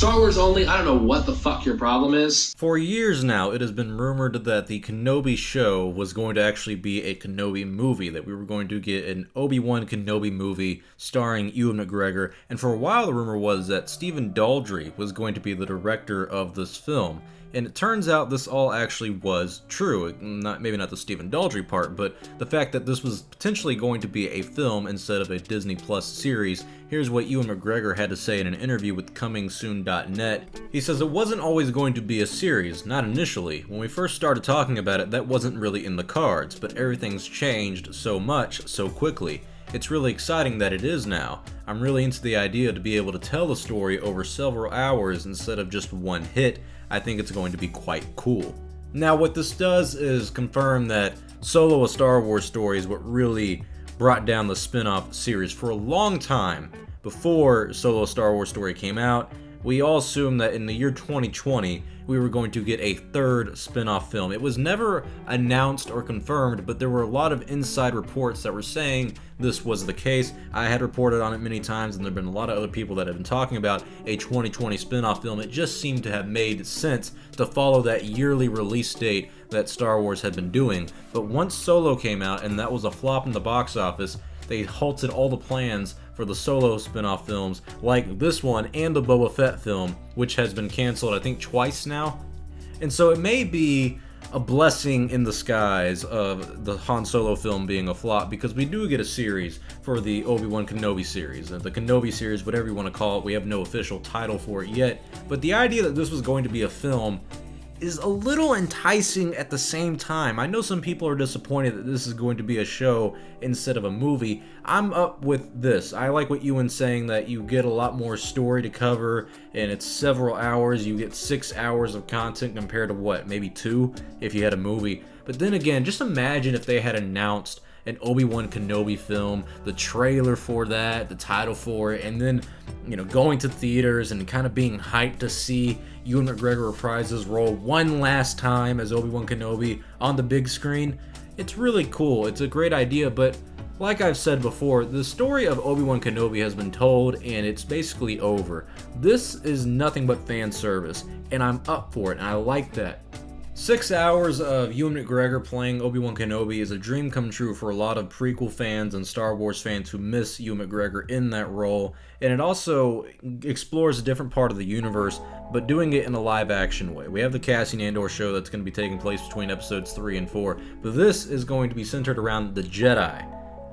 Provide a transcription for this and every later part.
Star Wars only, I don't know what the fuck your problem is. For years now, it has been rumored that the Kenobi show was going to actually be a Kenobi movie, that we were going to get an ObiWan Kenobi movie starring Ewan McGregor, and for a while the rumor was that Stephen Daldry was going to be the director of this film. And it turns out this all actually was true. Maybe not the Stephen Daldry part, but the fact that this was potentially going to be a film instead of a Disney Plus series. Here's what Ewan McGregor had to say in an interview with ComingSoon.net. He says, "It wasn't always going to be a series, not initially. When we first started talking about it, that wasn't really in the cards, but everything's changed so much, so quickly. It's really exciting that it is now. I'm really into the idea to be able to tell the story over several hours instead of just one hit. I think it's going to be quite cool." Now, what this does is confirm that Solo: A Star Wars Story is what really brought down the spin-off series. For a long time, before Solo: A Star Wars Story came out, we all assumed that in the year 2020, we were going to get a third spin-off film. It was never announced or confirmed, but there were a lot of inside reports that were saying this was the case. I had reported on it many times, and there have been a lot of other people that have been talking about a 2020 spin-off film. It just seemed to have made sense to follow that yearly release date that Star Wars had been doing. But once Solo came out, and that was a flop in the box office, they halted all the plans for the Solo spin-off films like this one and the Boba Fett film, which has been canceled I think twice now. And so it may be a blessing in the skies of the Han Solo film being a flop, because we do get a series for the Obi-Wan Kenobi series, the Kenobi series, whatever you want to call it. We have no official title for it yet, but the idea that this was going to be a film is a little enticing at the same time. I know some people are disappointed that this is going to be a show instead of a movie. I'm up with this. I like what Ewan's saying, that you get a lot more story to cover, and it's several hours. You get 6 hours of content compared to what, maybe 2 if you had a movie. But then again, just imagine if they had announced an Obi-Wan Kenobi film, the trailer for that, the title for it, and then, going to theaters and kind of being hyped to see Ewan McGregor reprise his role one last time as Obi-Wan Kenobi on the big screen. It's really cool. It's a great idea, but like I've said before, the story of Obi-Wan Kenobi has been told, and it's basically over. This is nothing but fan service, and I'm up for it, and I like that. 6 hours of Ewan McGregor playing Obi-Wan Kenobi is a dream come true for a lot of prequel fans and Star Wars fans who miss Ewan McGregor in that role, and it also explores a different part of the universe, but doing it in a live-action way. We have the Cassian Andor show that's going to be taking place between episodes 3 and 4, but this is going to be centered around the Jedi,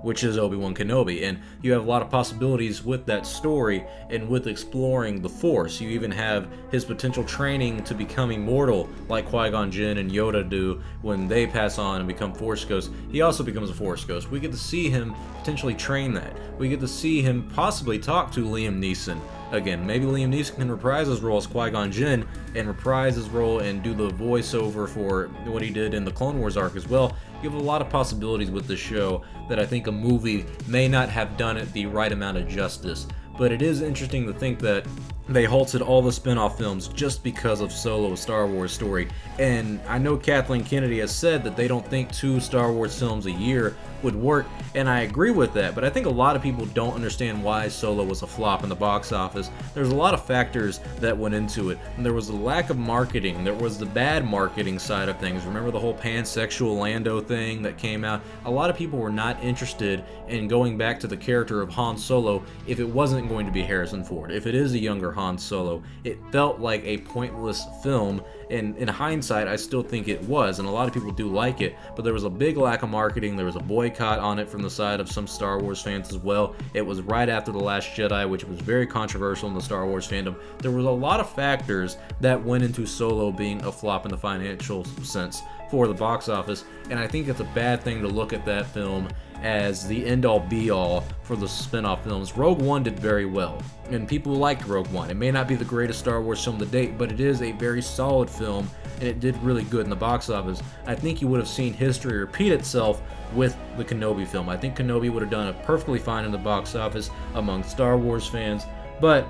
which is Obi-Wan Kenobi, and you have a lot of possibilities with that story and with exploring the Force. You even have his potential training to become immortal, like Qui-Gon Jinn and Yoda do when they pass on and become Force Ghosts. He also becomes a Force Ghost. We get to see him potentially train that. We get to see him possibly talk to Liam Neeson again. Maybe Liam Neeson can reprise his role as Qui-Gon Jinn and reprise his role and do the voiceover for what he did in the Clone Wars arc as well. You have a lot of possibilities with this show that I think a movie may not have done it the right amount of justice. But it is interesting to think that they halted all the spin-off films just because of Solo: A Star Wars Story. And I know Kathleen Kennedy has said that they don't think 2 Star Wars films a year would work, and I agree with that, but I think a lot of people don't understand why Solo was a flop in the box office. There's a lot of factors that went into it, and there was the lack of marketing, there was the bad marketing side of things. Remember the whole pansexual Lando thing that came out? A lot of people were not interested in going back to the character of Han Solo if it wasn't going to be Harrison Ford. If it is a younger Han Solo, it felt like a pointless film, and in hindsight I still think it was, and a lot of people do like it, but there was a big lack of marketing. There was a boycott on it from the side of some Star Wars fans as well. It was right after The Last Jedi, which was very controversial in the Star Wars fandom. There was a lot of factors that went into Solo being a flop in the financial sense for the box office, and I think it's a bad thing to look at that film as the end-all be-all for the spin-off films. Rogue One did very well, and people liked Rogue One. It may not be the greatest Star Wars film to date, but it is a very solid film, and it did really good in the box office. I think you would have seen history repeat itself with the Kenobi film. I think Kenobi would have done it perfectly fine in the box office among Star Wars fans, but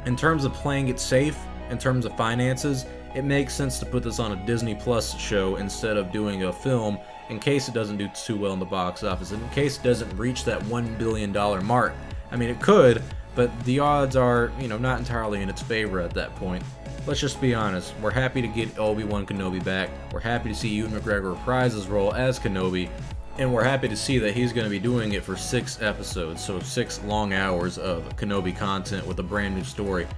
in terms of playing it safe, in terms of finances, it makes sense to put this on a Disney Plus show instead of doing a film, in case it doesn't do too well in the box office, in case it doesn't reach that $1 billion mark. I mean, it could, but the odds are, not entirely in its favor at that point. Let's just be honest, we're happy to get Obi-Wan Kenobi back, we're happy to see Ewan McGregor reprise his role as Kenobi, and we're happy to see that he's going to be doing it for 6 episodes, so 6 long hours of Kenobi content with a brand new story.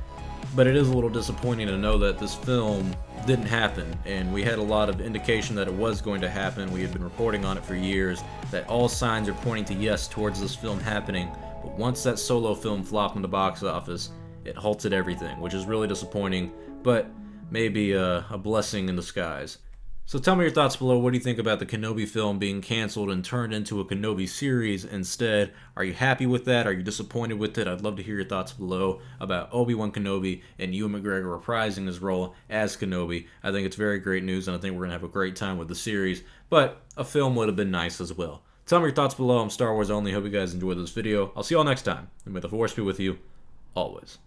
But it is a little disappointing to know that this film didn't happen, and we had a lot of indication that it was going to happen. We had been reporting on it for years, that all signs are pointing to yes towards this film happening, but once that Solo film flopped in the box office, it halted everything, which is really disappointing, but maybe a blessing in disguise. So tell me your thoughts below. What do you think about the Kenobi film being canceled and turned into a Kenobi series instead? Are you happy with that? Are you disappointed with it? I'd love to hear your thoughts below about Obi-Wan Kenobi and Ewan McGregor reprising his role as Kenobi. I think it's very great news, and I think we're going to have a great time with the series, but a film would have been nice as well. Tell me your thoughts below. I'm Star Wars Only. Hope you guys enjoyed this video. I'll see you all next time, and may the Force be with you always.